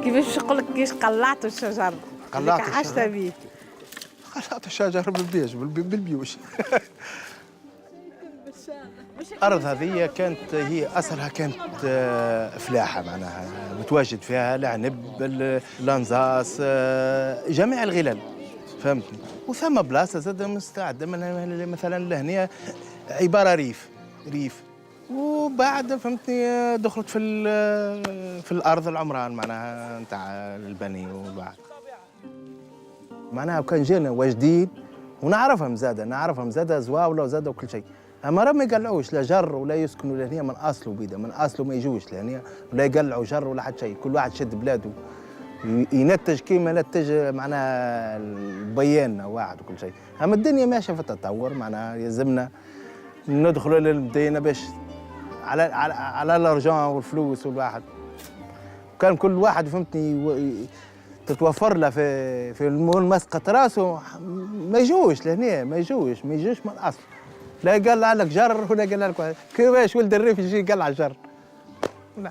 كيفاش نقول لك كيش قلعت الشجر قلعت اللي عشت به. قلعت الشجر بالبيوش. الأرض هذه كانت هي أصلها كانت فلاحة معناها متواجد فيها العنب الأنزاس جميع الغلال فهمتني. وثم بلاصة زاد مستعدة مثلا لهنا عبارة ريف وبعد فهمتني دخلت في الأرض العمران معناها نتاع البني وبعد معناها كان جينا واجدين ونعرفهم زاده زواوله وزاده وكل شيء. اما راه ما يقلعوش لا جر ولا يسكنوا لهنا من اصله بيدا من اصله ما يجوش لهنا ولا يقلعوا جر ولا حتى شيء. كل واحد شد بلاده ينتج كيما نتج معناها البيان واحد وكل شيء. اما الدنيا ماشيه في التطور معناها يلزمنا ندخلوا للمدينه باش على الارجان والفلوس والواحد. كان كل واحد فهمتني تتوفر له في مسقط راسه ما يجوش لهنا ما يجوش من الاصل. لا يقلع لك جر ولا يقلع لك كيفاش ولد الريف يجي يقلع الجر. لا.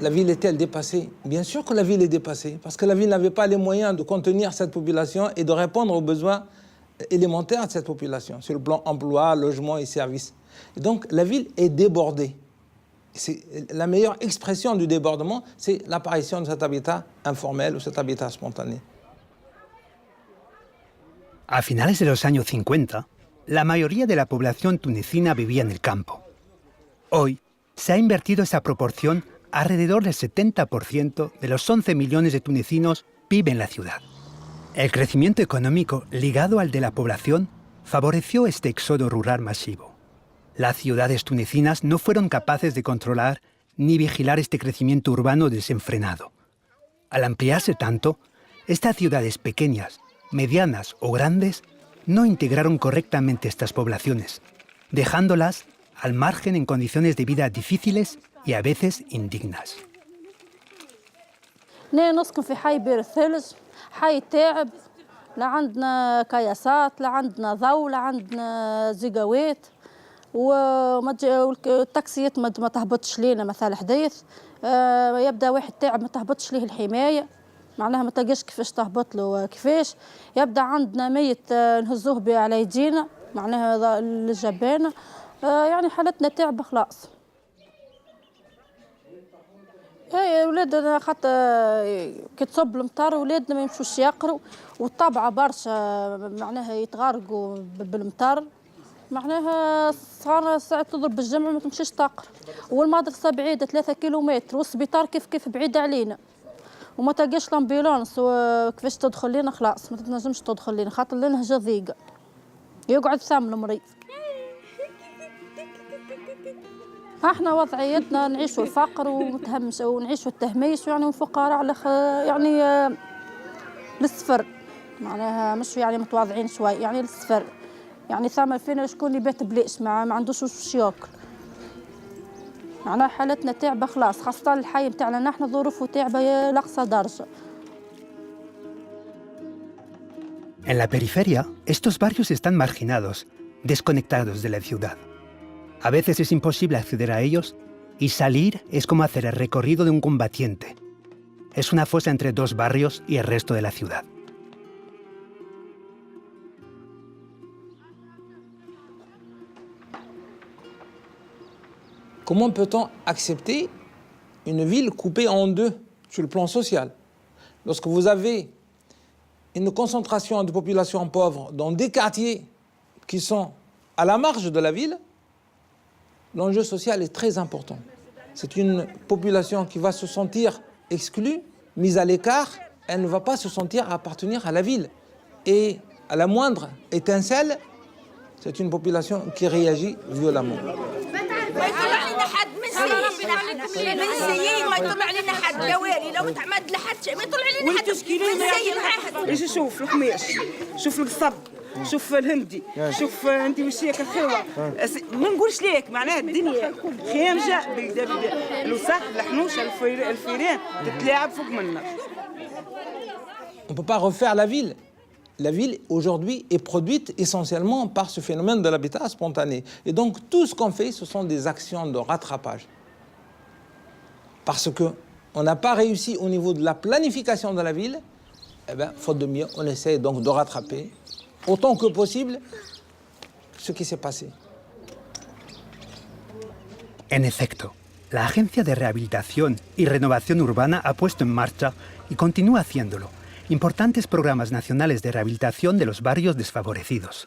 La ville est-elle dépassée? Bien sûr que la ville est dépassée, parce que la ville n'avait pas les moyens de contenir cette population et de répondre aux besoins élémentaires de cette population, sur le plan emploi, logement et services. Et donc la ville est débordée. La meilleure expression du débordement, c'est l'apparition de cet habitat informel ou cet habitat spontané. A finales de los años 50, la mayoría de la población tunecina vivía en el campo. Hoy se ha invertido esa proporción. Alrededor del 70% de los 11 millones de tunecinos vive en la ciudad. El crecimiento económico ligado al de la población favoreció este éxodo rural masivo. Las ciudades tunecinas no fueron capaces de controlar ni vigilar este crecimiento urbano desenfrenado. Al ampliarse tanto, estas ciudades pequeñas, medianas o grandes no integraron correctamente estas poblaciones, dejándolas al margen en condiciones de vida difíciles y a veces indignas. نسكن في حي بير الثلج، حي تاعب، لا عندنا كياسات، لا عندنا ضوء، لا عندنا زيقاوات، والتاكسيات ما تهبطش لينا مثلا حديث. يبدا واحد تاعب ما تهبطش ليه الحمايه، معناها ما تلقاش كيفاش تهبط له كيفاش. يبدا عندنا ميت نهزوه به على يدينا معناها الجبانه. يعني حالتنا تعب خلاص. اي ولادنا خاطر كي تصب المطر ولادنا ما يمشوش يقروا والطبعه برشا معناها يتغرقوا بالمطر. معناها صار ساعه تضرب بالجمع ما تمشيش تقرا والمدرسه بعيده 3 كيلومتر والسبيطار كيف بعيد علينا وما تلقاش الامبيلونس وكيفاش تدخل لنا خلاص ما تنجمش تدخل لنا خاطر النهجه ضيقه يقعد سام المريض. احنا وضعيتنا نعيشوا الفقر ومتهمش ونعيشوا التهميش يعني فقراء على يعني للصفر معناها مش يعني متواضعين شوي يعني للصفر يعني ثم فينا شكون يبات بليش ما عندوش واش ياكل. معناها حالتنا تعبه خلاص خاصة الحي نتاعنا نحن ظروفه تعبه لأقصى درجة. En la periferia, estos barrios están marginados, desconectados de la ciudad. A veces es imposible acceder a ellos y salir es como hacer el recorrido de un combatiente. Es una fosa entre dos barrios y el resto de la ciudad. Comment peut-on accepter une ville coupée en deux sur le plan social? Lorsque vous avez une concentration de population pauvre dans des quartiers qui sont à la marge de la ville, l'enjeu social est très important. C'est une population qui va se sentir exclue, mise à l'écart, elle ne va pas se sentir appartenir à la ville. Et à la moindre étincelle, c'est une population qui réagit violemment. ما يطلع لنا حد من سيء من سيء ما يطلع لنا حد لا والي لو تعمد لحد شيء ما يطلع لنا حد من سيء معاهد اجي شوف القماش شوف الصب شوف الهندي شوف انت وش هيك الخوه ما نقولش ليك معناها الدنيا خامجه الوسخ الحنوشه الفيران تتلاعب فوق منا. On ne peut pas refaire la ville. La ville, aujourd'hui, est produite essentiellement par ce phénomène de l'habitat spontané. Et donc, tout ce qu'on fait, ce sont des actions de rattrapage. Parce qu'on n'a pas réussi au niveau de la planification de la ville, eh bien, faute de mieux, on essaie donc de rattraper autant que possible ce qui s'est passé. En efecto, la Agencia de Rehabilitación y Renovación Urbana ha puesto en marcha, y continúa haciéndolo, importantes programas nacionales de rehabilitación de los barrios desfavorecidos.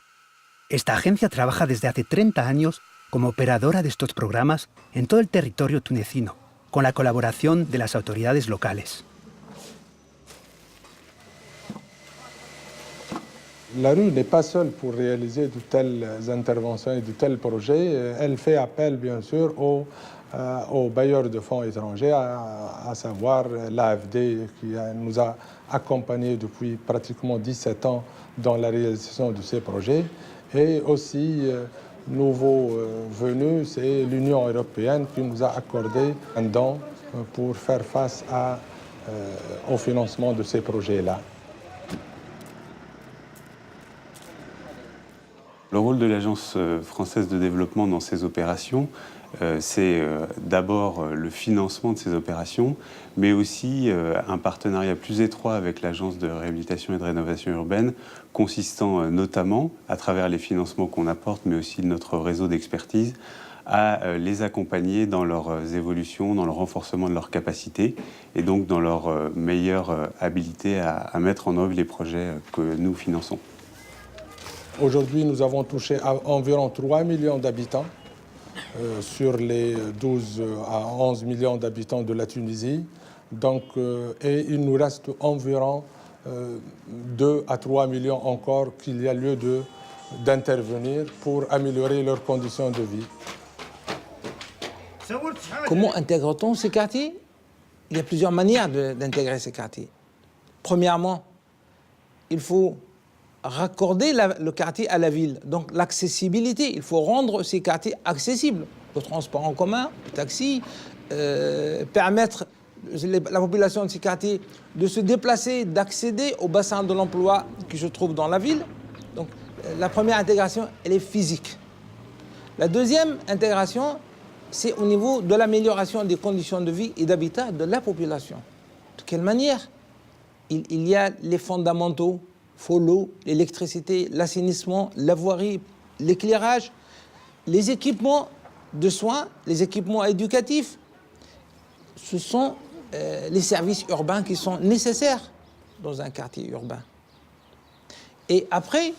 Esta agencia trabaja desde hace 30 años como operadora de estos programas en todo el territorio tunecino, con la colaboración de las autoridades locales. La rue n'est pas seule pour réaliser de telles interventions et de tels projets. Elle fait appel, bien sûr, aux bailleurs de fonds étrangers, à savoir l'AFD, qui nous a accompagnés depuis pratiquement 17 ans dans la réalisation de ces projets. Et aussi, nouveau venu, c'est l'Union européenne qui nous a accordé un don pour faire face au financement de ces projets-là. Le rôle de l'Agence française de développement dans ces opérations, c'est d'abord le financement de ces opérations, mais aussi un partenariat plus étroit avec l'Agence de réhabilitation et de rénovation urbaine, consistant notamment, à travers les financements qu'on apporte, mais aussi notre réseau d'expertise, à les accompagner dans leurs évolutions, dans le renforcement de leurs capacités et donc dans leur meilleure habilité à mettre en œuvre les projets que nous finançons. Aujourd'hui, nous avons touché à environ 3 millions d'habitants sur les 12 à 11 millions d'habitants de la Tunisie. Donc, et il nous reste environ 2 à 3 millions encore qu'il y a lieu d'intervenir pour améliorer leurs conditions de vie. Comment intègre-t-on ces quartiers? Il y a plusieurs manières d'intégrer ces quartiers. Premièrement, il faut raccorder le quartier à la ville. Donc l'accessibilité, il faut rendre ces quartiers accessibles. Le transport en commun, le taxi, permettre la population de ces quartiers de se déplacer, d'accéder au bassin de l'emploi qui se trouve dans la ville. Donc la première intégration, elle est physique. La deuxième intégration, c'est au niveau de l'amélioration des conditions de vie et d'habitat de la population. De quelle manière? Il y a les fondamentaux. Il faut l'eau, l'électricité, l'assainissement, la voirie, l'éclairage, les équipements de soins, les équipements éducatifs. Ce sont les services urbains qui sont nécessaires dans un quartier urbain. Et après,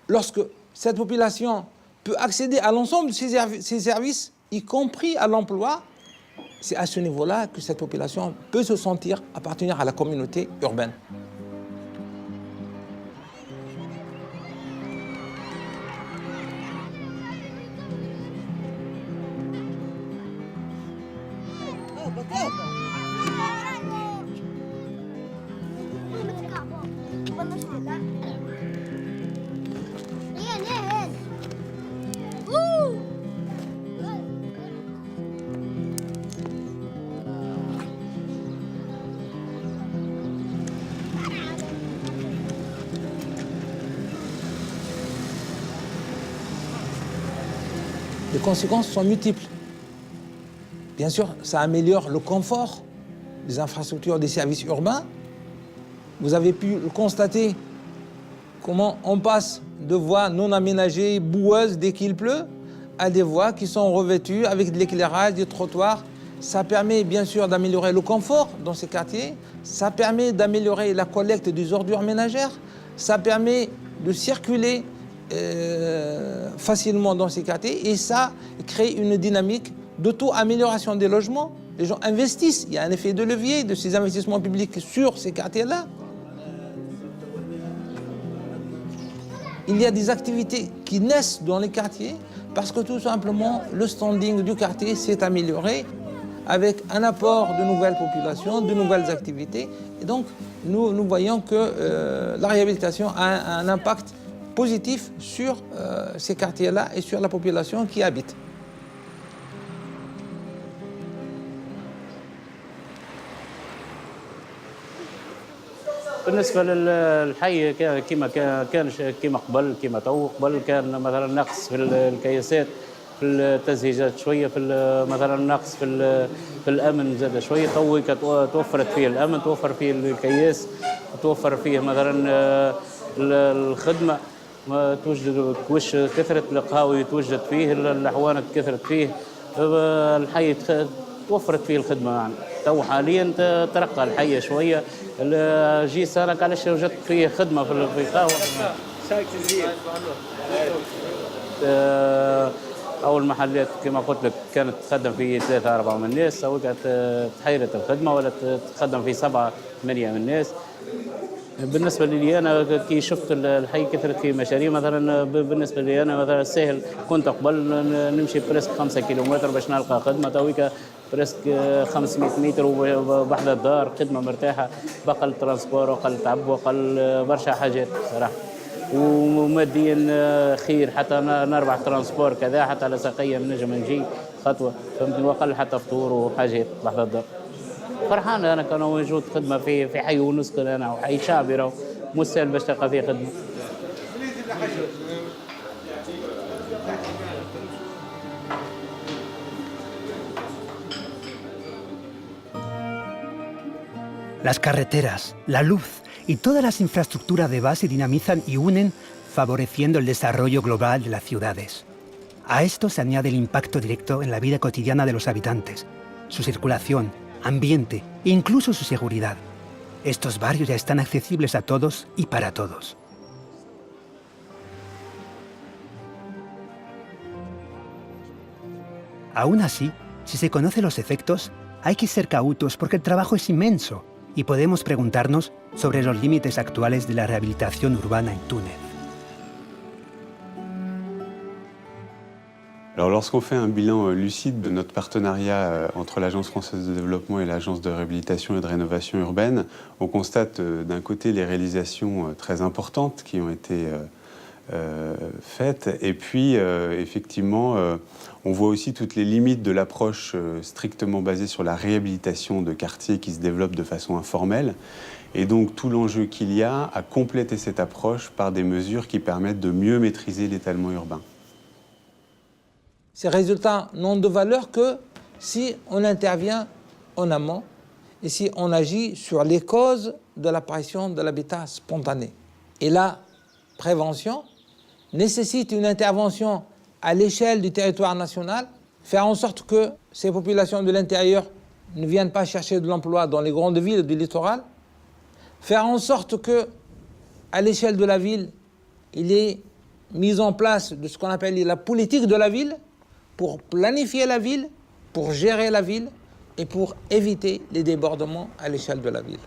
lorsque cette population peut accéder à l'ensemble de ces services, y compris à l'emploi, c'est à ce niveau-là que cette population peut se sentir appartenir à la communauté urbaine. Les conséquences sont multiples. Bien sûr, ça améliore le confort des infrastructures des services urbains. Vous avez pu le constater, comment on passe de voies non aménagées, boueuses dès qu'il pleut, à des voies qui sont revêtues avec de l'éclairage, des trottoirs. Ça permet bien sûr d'améliorer le confort dans ces quartiers. Ça permet d'améliorer la collecte des ordures ménagères. Ça permet de circuler facilement dans ces quartiers et ça crée une dynamique d'auto-amélioration des logements. Les gens investissent, il y a un effet de levier de ces investissements publics sur ces quartiers-là. Il y a des activités qui naissent dans les quartiers parce que tout simplement le standing du quartier s'est amélioré avec un apport de nouvelles populations, de nouvelles activités. Et donc nous voyons que la réhabilitation a un impact positif sur ces quartiers-là et sur la population qui habite. بالنسبه للحي كما كانش كما قبل كان مثلا نقص في الكياسات في التزهيجات شويه في مثلا نقص في الامن زاد شويه توفرت فيه الامن توفر فيه الكياس توفر فيه مثلا الخدمه ما توجد وش كثرت القهاوي توجد فيه الحوانت كثرت فيه الحي توفرت فيه الخدمه يعني تو حاليا ترقى الحي شويه جي سالك علاش وجدت فيه خدمه في القهوه اول محلات كما قلت لك كانت تخدم فيه 3 4 من الناس او كانت تحيرت الخدمه ولا تخدم فيه 7 8 من الناس. بالنسبه لي انا كي شفت الحي كثرت فيه مشاريع مثلا بالنسبه لي انا مثلا سهل كنت قبل نمشي بريسك 5 كيلومتر باش نلقى خدمه تويكا بريسك 500 متر وبحذا الدار خدمه مرتاحه بقل ترانسبور وقل تعب وقل برشا حاجات صراحه وماديا خير حتى نربح ترانسبور كذا حتى على ساقيه نجم نجي خطوه فهمتني وقل حتى فطور وحاجات بحذا الدار. فرحان انا كان موجود خدمه في حي ونسكن انا وحي شعبي راهو مستاهل باش تلقى فيه خدمه. Las carreteras, la luz y todas las infraestructuras de base dinamizan y unen, favoreciendo el desarrollo global de las ciudades. A esto se añade el impacto directo en la vida cotidiana de los habitantes, su circulación, ambiente e incluso su seguridad. Estos barrios ya están accesibles a todos y para todos. Aún así, si se conocen los efectos, hay que ser cautos porque el trabajo es inmenso y podemos preguntarnos sobre los límites actuales de la rehabilitación urbana en Túnez. Alors lorsqu'on fait un bilan lucide de notre partenariat entre l'Agence française de développement et l'Agence de réhabilitation et de rénovation urbaine, on constate d'un côté les réalisations très importantes qui ont été faites et puis effectivement on voit aussi toutes les limites de l'approche strictement basée sur la réhabilitation de quartiers qui se développent de façon informelle et donc tout l'enjeu qu'il y a à compléter cette approche par des mesures qui permettent de mieux maîtriser l'étalement urbain. Ces résultats n'ont de valeur que si on intervient en amont et si on agit sur les causes de l'apparition de l'habitat spontané. Et la prévention nécessite une intervention à l'échelle du territoire national, faire en sorte que ces populations de l'intérieur ne viennent pas chercher de l'emploi dans les grandes villes du littoral, faire en sorte que, à l'échelle de la ville, il y ait mise en place de ce qu'on appelle la politique de la ville, pour planifier la ville, pour gérer la ville et pour éviter les débordements à l'échelle de la ville.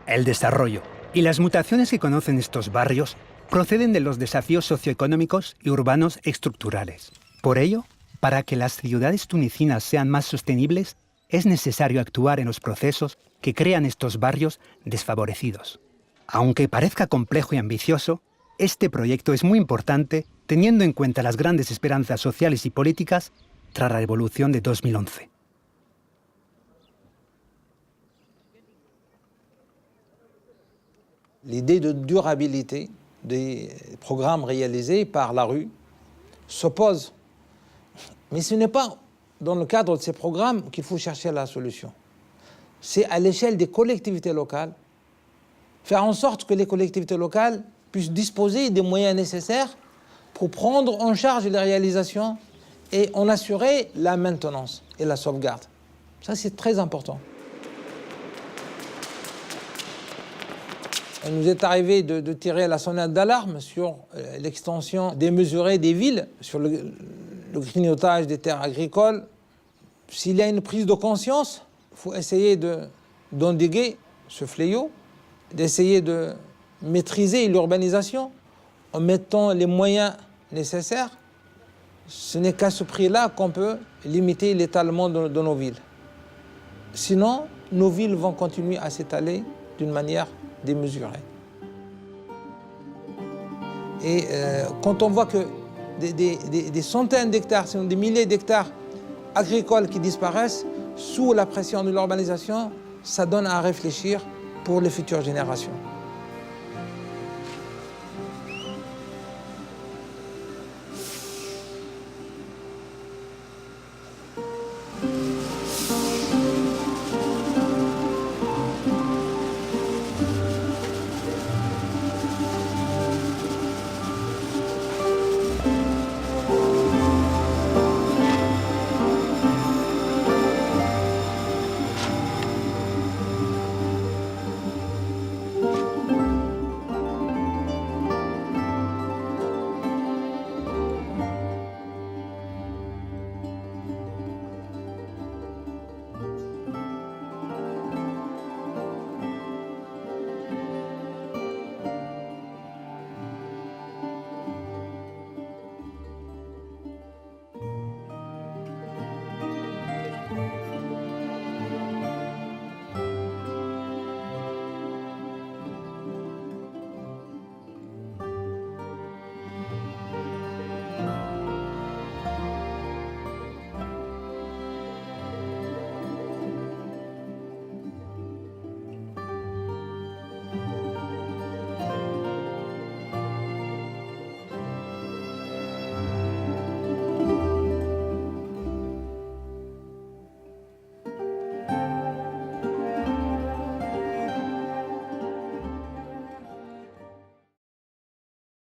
El desarrollo y las mutaciones que conocen estos barrios proceden de los desafíos socioeconómicos y urbanos estructurales. Por ello, para que las ciudades tunecinas sean más sostenibles, es necesario actuar en los procesos que crean estos barrios desfavorecidos. Aunque parezca complejo y ambicioso, este proyecto es muy importante teniendo en cuenta las grandes esperanzas sociales y políticas tras la revolución de 2011. L'idée de durabilité des programmes réalisés par la rue s'oppose. Mais ce n'est pas dans le cadre de ces programmes qu'il faut chercher la solution. C'est à l'échelle des collectivités locales, faire en sorte que les collectivités locales puissent disposer des moyens nécessaires pour prendre en charge les réalisations et en assurer la maintenance et la sauvegarde. Ça, c'est très important. Il nous est arrivé de tirer la sonnette d'alarme sur l'extension démesurée des villes, sur le grignotage des terres agricoles. S'il y a une prise de conscience, il faut essayer d'endiguer ce fléau, d'essayer de maîtriser l'urbanisation en mettant les moyens nécessaires. Ce n'est qu'à ce prix-là qu'on peut limiter l'étalement de nos villes. Sinon, nos villes vont continuer à s'étaler d'une manière démesurée. Et quand on voit que des centaines d'hectares, sinon des milliers d'hectares agricoles qui disparaissent sous la pression de l'urbanisation, ça donne à réfléchir pour les futures générations.